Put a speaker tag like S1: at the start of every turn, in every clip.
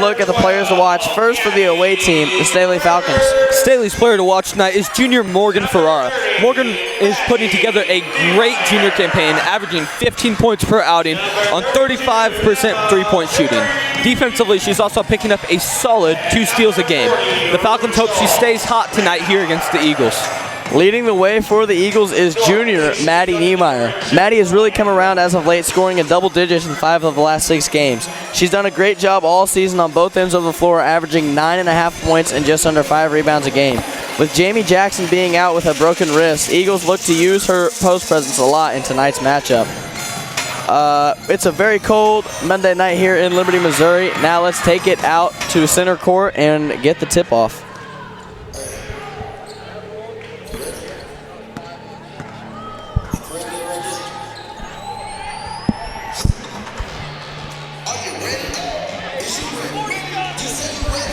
S1: look at the players to watch. First for the away team, the Staley Falcons.
S2: Staley's player to watch tonight is junior Morgan Ferrara. Morgan is putting together a great junior campaign, averaging 15 points per outing on 35% three-point shooting. Defensively, she's also picking up a solid 2 steals a game. The Falcons hope she stays hot tonight here against the Eagles.
S1: Leading the way for the Eagles is junior Maddie Niemeyer. Maddie has really come around as of late, scoring in double digits in 5 of the last 6 games. She's done a great job all season on both ends of the floor, averaging 9.5 points and just under 5 rebounds a game. With Jamie Jackson being out with a broken wrist, Eagles look to use her post presence a lot in tonight's matchup. It's a very cold Monday night here in Liberty, Missouri. Now let's take it out to center court and get the tip off.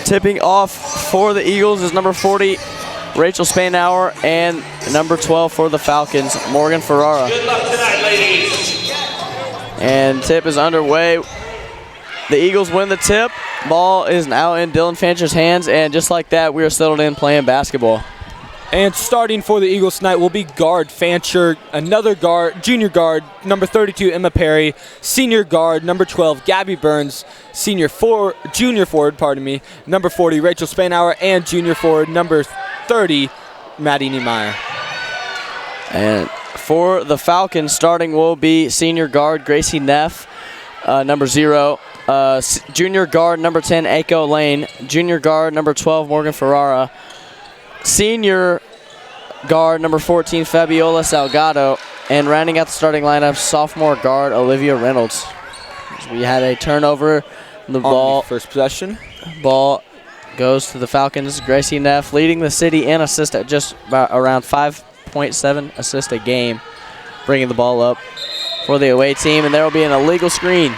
S1: Tipping off for the Eagles is number 40, Rachel Spanauer, and number 12 for the Falcons, Morgan Ferrara.
S3: Good luck tonight, ladies.
S1: And tip is underway. The Eagles win the tip. Ball is now in Dylan Fancher's hands, and just like that, we are settled in playing basketball.
S2: And starting for the Eagles tonight will be guard Fancher, another guard, junior guard, number 32, Emma Perry, senior guard, number 12, Gabby Burns, junior forward, number 40, Rachel Spanauer, and junior forward, number 30, Maddie Niemeyer.
S1: And for the Falcons, starting will be senior guard Gracie Neff, number 0, junior guard number 10, Aiko Lane, junior guard number 12, Morgan Ferrara, senior guard number 14, Fabiola Salgado, and rounding out the starting lineup, sophomore guard Olivia Reynolds. We had a turnover. The ball,
S2: first possession.
S1: Ball goes to the Falcons. Gracie Neff leading the city in assist at just about around 5.7 assists a game, bringing the ball up for the away team, and there will be an illegal screen.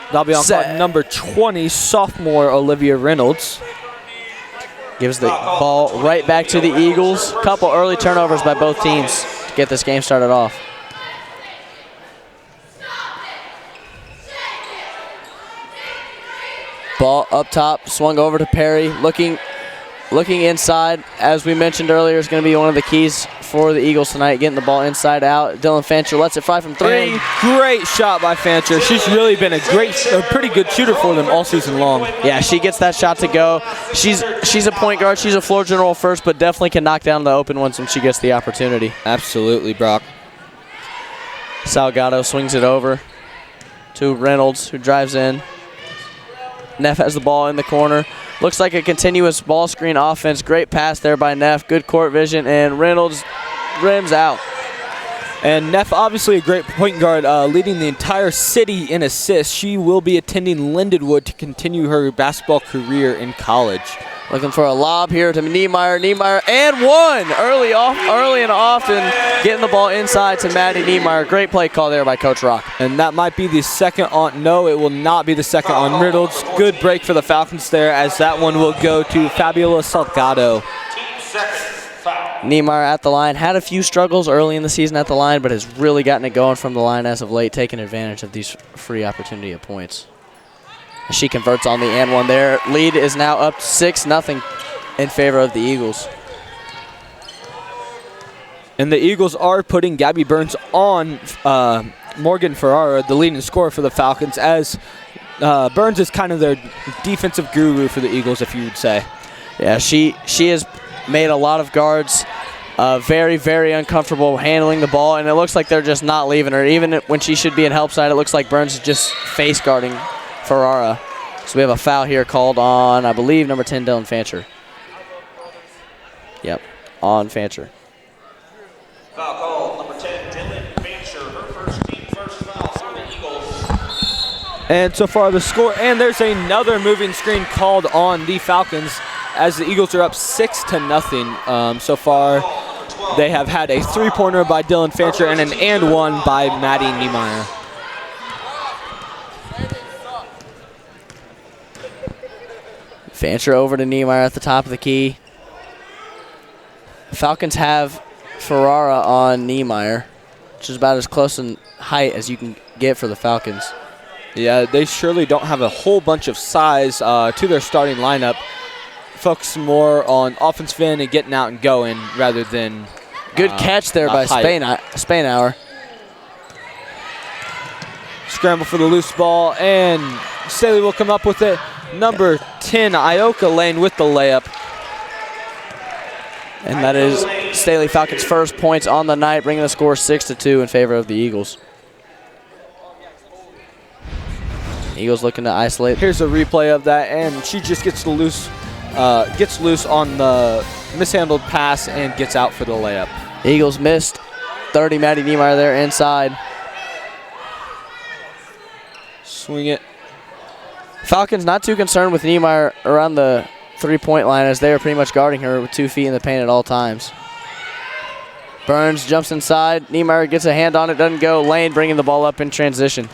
S2: That'll be on clock number 20, sophomore Olivia Reynolds.
S1: Gives the ball right back to the Eagles. Couple early turnovers by both teams to get this game started off. Ball up top, swung over to Perry. Looking inside, as we mentioned earlier, is going to be one of the keys for the Eagles tonight, getting the ball inside out. Dylan Fancher lets it fly from 3.
S2: And great shot by Fancher. She's really been a pretty good shooter for them all season long.
S1: Yeah, she gets that shot to go. She's a point guard. She's a floor general first, but definitely can knock down the open ones when she gets the opportunity.
S2: Absolutely, Brock.
S1: Salgado swings it over to Reynolds, who drives in. Neff has the ball in the corner. Looks like a continuous ball screen offense. Great pass there by Neff. Good court vision, and Reynolds rims out.
S2: And Neff, obviously a great point guard, leading the entire city in assists. She will be attending Lindenwood to continue her basketball career in college.
S1: Looking for a lob here to Niemeyer. Niemeyer and one early and often, getting the ball inside to Maddie Niemeyer. Great play call there by Coach Rock.
S2: And that might be the second on. No, it will not be the second on Reynolds. Good break for the Falcons there, as that one will go to Fabiola Salgado.
S1: Niemeyer at the line. Had a few struggles early in the season at the line, but has really gotten it going from the line as of late, taking advantage of these free opportunity of points. She converts on the and one there. Lead is now up 6-0 in favor of the Eagles.
S2: And the Eagles are putting Gabby Burns on Morgan Ferrara, the leading scorer for the Falcons, as Burns is kind of their defensive guru for the Eagles, if you would say.
S1: Yeah, she has made a lot of guards very, very uncomfortable handling the ball, and it looks like they're just not leaving her. Even when she should be in help side, it looks like Burns is just face guarding Ferrara. So we have a foul here called on, I believe, number 10, Dylan Fancher. Yep, on Fancher.
S3: Foul call, number 10, Dylan Fancher, her first foul for the Eagles.
S2: And so far the score, and there's another moving screen called on the Falcons, as the Eagles are up 6-0. So far, they have had a three-pointer by Dylan Fancher and an and one by Maddie Niemeyer.
S1: Fancher over to Niemeyer at the top of the key. Falcons have Ferrara on Niemeyer, which is about as close in height as you can get for the Falcons.
S2: Yeah, they surely don't have a whole bunch of size to their starting lineup. Focus more on offensive end and getting out and going rather than
S1: Good catch there by Spainhour.
S2: Scramble for the loose ball, and Staley will come up with it. Number 10, Ioka Lane with the layup.
S1: And that is Staley Falcons' first points on the night, bringing the score 6-2 in favor of the Eagles. Eagles looking to isolate.
S2: Here's a replay of that, and she just gets loose on the mishandled pass and gets out for the layup.
S1: Eagles missed 30. Maddie Niemeyer there inside.
S2: Swing it.
S1: Falcons not too concerned with Niemeyer around the three-point line as they are pretty much guarding her with 2 feet in the paint at all times. Burns jumps inside. Niemeyer gets a hand on it, doesn't go. Lane bringing the ball up in transition.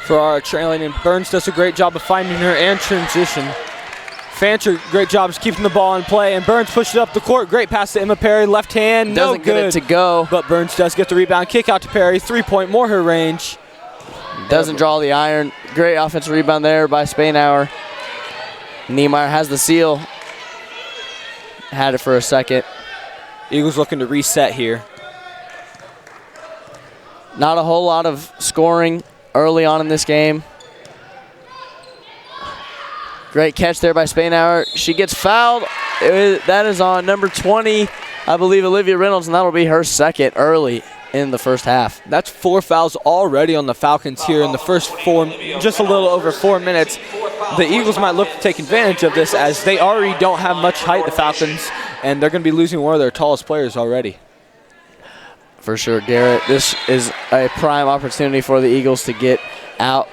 S2: Ferrara trailing, and Burns does a great job of finding her and transition. Fancher, great job of keeping the ball in play, and Burns pushed it up the court. Great pass to Emma Perry, left hand, no good.
S1: Doesn't get it to go.
S2: But Burns does get the rebound, kick out to Perry, 3-point, more her range.
S1: Doesn't draw the iron. Great offensive rebound there by Spainhour. Niemeyer has the seal. Had it for a second.
S2: Eagles looking to reset here.
S1: Not a whole lot of scoring early on in this game. Great catch there by Spainhour. She gets fouled. That is on number 20, I believe, Olivia Reynolds, and that'll be her second early in the first half.
S2: That's 4 fouls already on the Falcons here in the first just a little over 4 minutes. The Eagles might look to take advantage of this as they already don't have much height, the Falcons, and they're going to be losing one of their tallest players already.
S1: For sure, Garrett. This is a prime opportunity for the Eagles to get out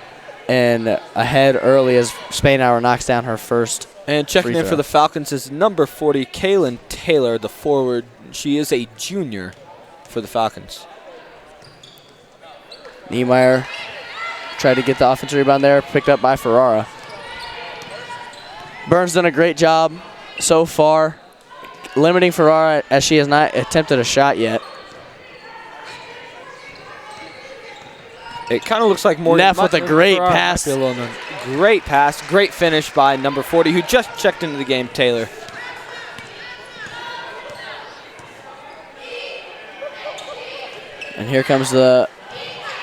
S1: and ahead early as Spainhour knocks down her first.
S2: And checking in for the Falcons is number 40, Kaylin Taylor, the forward. She is a junior for the Falcons.
S1: Niemeyer tried to get the offensive rebound there, picked up by Ferrara. Burns done a great job so far, limiting Ferrara as she has not attempted a shot yet.
S2: It kind of looks like Morgan
S1: Neff with a great pass.
S2: Great pass, great finish by number 40, who just checked into the game, Taylor.
S1: And here comes the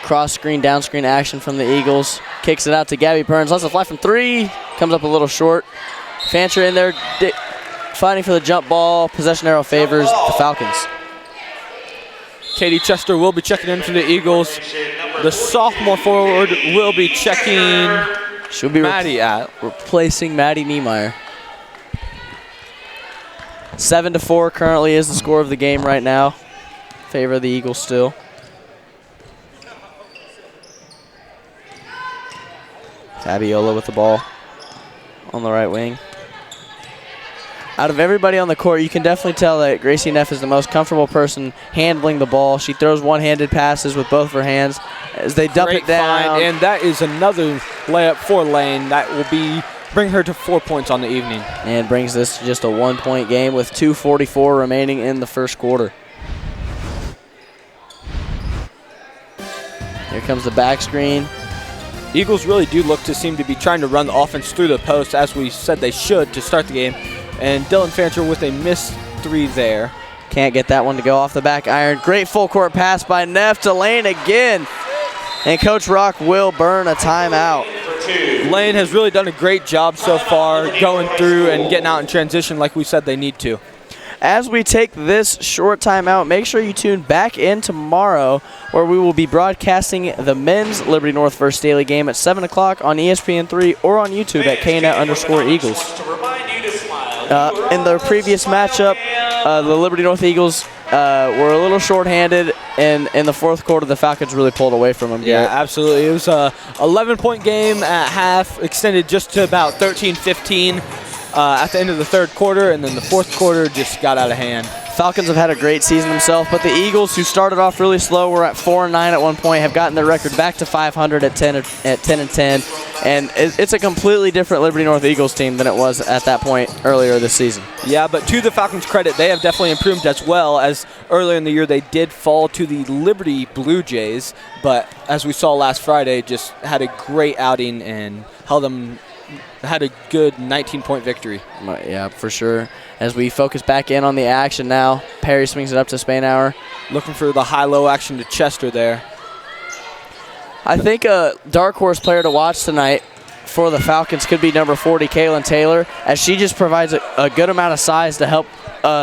S1: cross screen, down screen action from the Eagles. Kicks it out to Gabby Burns. Lets it fly from 3. Comes up a little short. Fancher in there fighting for the jump ball. Possession arrow favors the Falcons.
S2: Katie Chester will be checking in for the Eagles. The sophomore forward will be checking
S1: She'll be
S2: Maddie out.
S1: Replacing Maddie Niemeyer. 7-4 currently is the score of the game right now. Favor of the Eagles still. Fabiola with the ball on the right wing. Out of everybody on the court, you can definitely tell that Gracie Neff is the most comfortable person handling the ball. She throws one-handed passes with both of her hands as they dump it down.
S2: And that is another layup for Lane. That will bring her to 4 points on the evening.
S1: And brings this to just a 1-point game with 2:44 remaining in the first quarter. Here comes the back screen.
S2: Eagles really do look to seem to be trying to run the offense through the post, as we said they should to start the game. And Dylan Fancher with a missed 3 there.
S1: Can't get that one to go off the back iron. Great full court pass by Neff to Lane again. And Coach Rock will burn a timeout.
S2: Lane has really done a great job so far going through and getting out in transition like we said they need to.
S1: As we take this short timeout, make sure you tune back in tomorrow where we will be broadcasting the men's Liberty North vs. Staley game at 7 o'clock on ESPN3 or on YouTube at KNet_Eagles. In the previous matchup, the Liberty North Eagles were a little shorthanded, and in the fourth quarter, the Falcons really pulled away from them.
S2: Yeah, absolutely. It was a 11-point game at half, extended just to about 13-15 at the end of the third quarter, and then the fourth quarter just got out of hand.
S1: Falcons have had a great season themselves, but the Eagles, who started off really slow, were at 4-9 at one point, have gotten their record back to 500 at 10-10. And it's a completely different Liberty North Eagles team than it was at that point earlier this season.
S2: Yeah, but to the Falcons' credit, they have definitely improved as well, as earlier in the year they did fall to the Liberty Blue Jays, but as we saw last Friday, just had a great outing and had a good 19-point victory.
S1: Yeah, for sure. As we focus back in on the action now, Perry swings it up to Spainhour.
S2: Looking for the high-low action to Chester there.
S1: I think a dark horse player to watch tonight for the Falcons could be number 40, Kaylin Taylor, as she just provides a good amount of size to help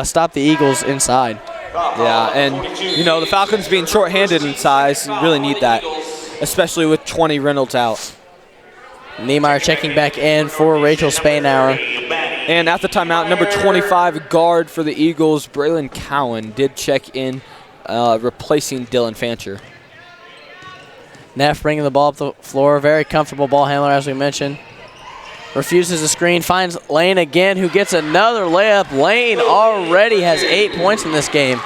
S1: stop the Eagles inside.
S2: Yeah, and, you know, the Falcons being shorthanded in size really need that, especially with 20 Reynolds out.
S1: Niemeyer checking back in for Rachel Spainhour.
S2: And at the timeout, number 25 guard for the Eagles, Braylon Cowan, did check in, replacing Dylan Fancher.
S1: Neff bringing the ball up the floor. Very comfortable ball handler, as we mentioned. Refuses the screen. Finds Lane again, who gets another layup. Lane already has 8 points in this game.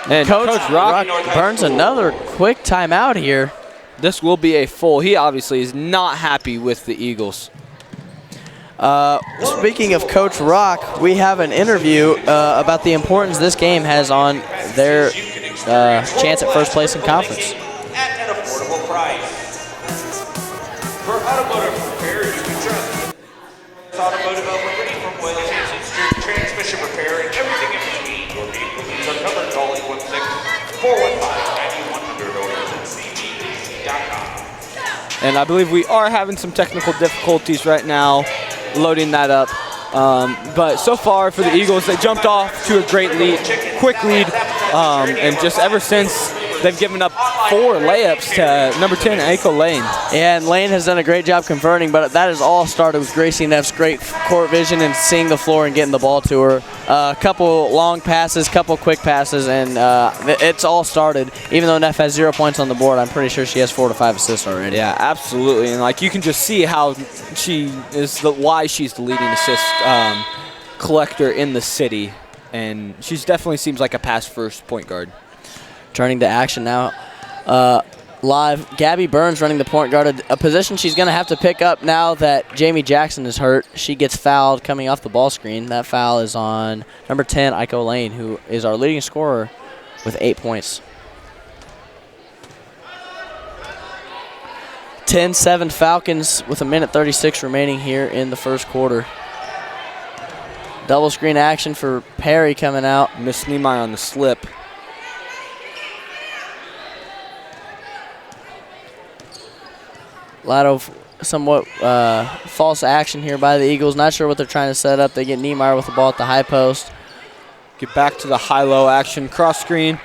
S1: And Coach Rock burns another quick timeout here.
S2: This will be a full. He obviously is not happy with the Eagles.
S1: Speaking of Coach Rock, we have an interview about the importance this game has on their chance at first place in conference.
S3: At an affordable price. For automotive repair, you can trust Automotive of Liberty from Wales Street, transmission repair, and everything in between. Your vehicle needs are covered. Calling 1-6-415-9100 or visit cbdc.com.
S2: And I believe we are having some technical difficulties right now, loading that up. But so far for the Eagles, they jumped off to a great lead, quick lead, and just ever since they've given up 4 layups to number 10, Aiko Lane.
S1: Yeah, and Lane has done a great job converting, but that has all started with Gracie Neff's great court vision and seeing the floor and getting the ball to her. A couple long passes, couple quick passes, and it's all started. Even though Neff has 0 points on the board, I'm pretty sure she has 4 to 5 assists already.
S2: Yeah, absolutely. And like you can just see how she is why she's the leading assist collector in the city, and she definitely seems like a pass-first point guard.
S1: Turning to action now. Live, Gabby Burns running the point guard, a position she's going to have to pick up now that Jamie Jackson is hurt. She gets fouled coming off the ball screen. That foul is on number 10, Aiko Lane, who is our leading scorer with 8 points. 10-7 Falcons with 1:36 remaining here in the first quarter. Double screen action for Perry coming out.
S2: Miss Niemeyer on the slip.
S1: A lot of somewhat false action here by the Eagles. Not sure what they're trying to set up. They get Niemeyer with the ball at the high post.
S2: Get back to the high-low action. Cross screen.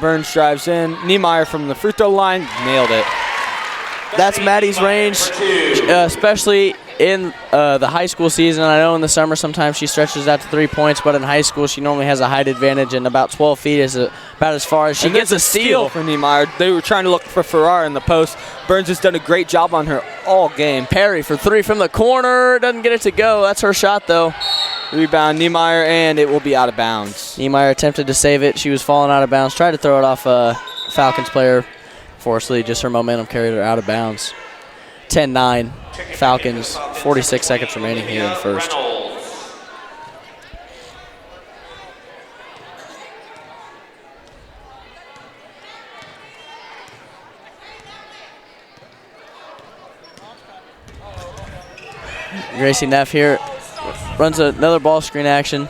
S2: Burns drives in. Niemeyer from the free throw line. Nailed it.
S1: That's Maddie's range, especially in the high school season. I know in the summer sometimes she stretches out to 3 points, but in high school she normally has a height advantage, and about 12 feet is about as far as she gets a steal.
S2: For Niemeyer. They were trying to look for Farrar in the post. Burns has done a great job on her all game.
S1: Perry for 3 from the corner. Doesn't get it to go. That's her shot, though.
S2: Rebound, Niemeyer, and it will be out of bounds.
S1: Niemeyer attempted to save it. She was falling out of bounds. Tried to throw it off a Falcons player. Fortunately, just her momentum carried her out of bounds. 10-9, Falcons, 46 seconds remaining here in the first. Gracie Neff here runs another ball screen action.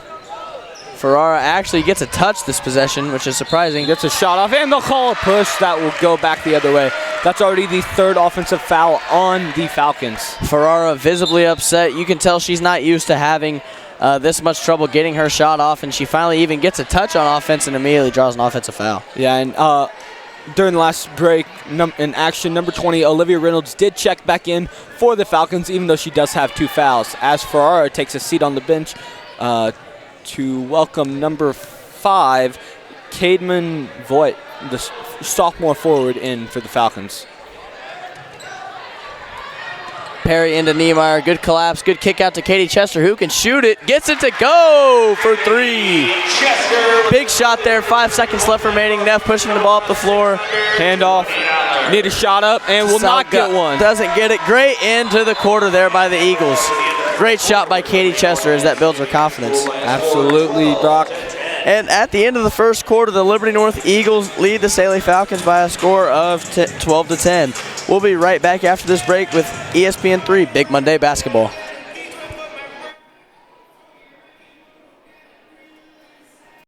S1: Ferrara actually gets a touch this possession, which is surprising.
S2: Gets a shot off, and they'll call a push that will go back the other way. That's already the 3rd offensive foul on the Falcons.
S1: Ferrara visibly upset. You can tell she's not used to having this much trouble getting her shot off, and she finally even gets a touch on offense and immediately draws an offensive foul.
S2: Yeah, and during the last break in action, number 20, Olivia Reynolds, did check back in for the Falcons, even though she does have 2 fouls. As Ferrara takes a seat on the bench to welcome number 5, Cademan Voigt, the sophomore forward, in for the Falcons.
S1: Perry into Niemeyer. Good collapse. Good kick out to Katie Chester, who can shoot it. Gets it to go for 3. Big shot there. 5 seconds left remaining. Neff pushing the ball up the floor.
S2: Handoff. Need a shot up and will not get one.
S1: Doesn't get it. Great into the quarter there by the Eagles. Great shot by Katie Chester as that builds her confidence.
S2: Absolutely, Doc.
S1: And at the end of the first quarter, the Liberty North Eagles lead the Staley Falcons by a score of 12-10. We'll be right back after this break with ESPN3 Big Monday Basketball.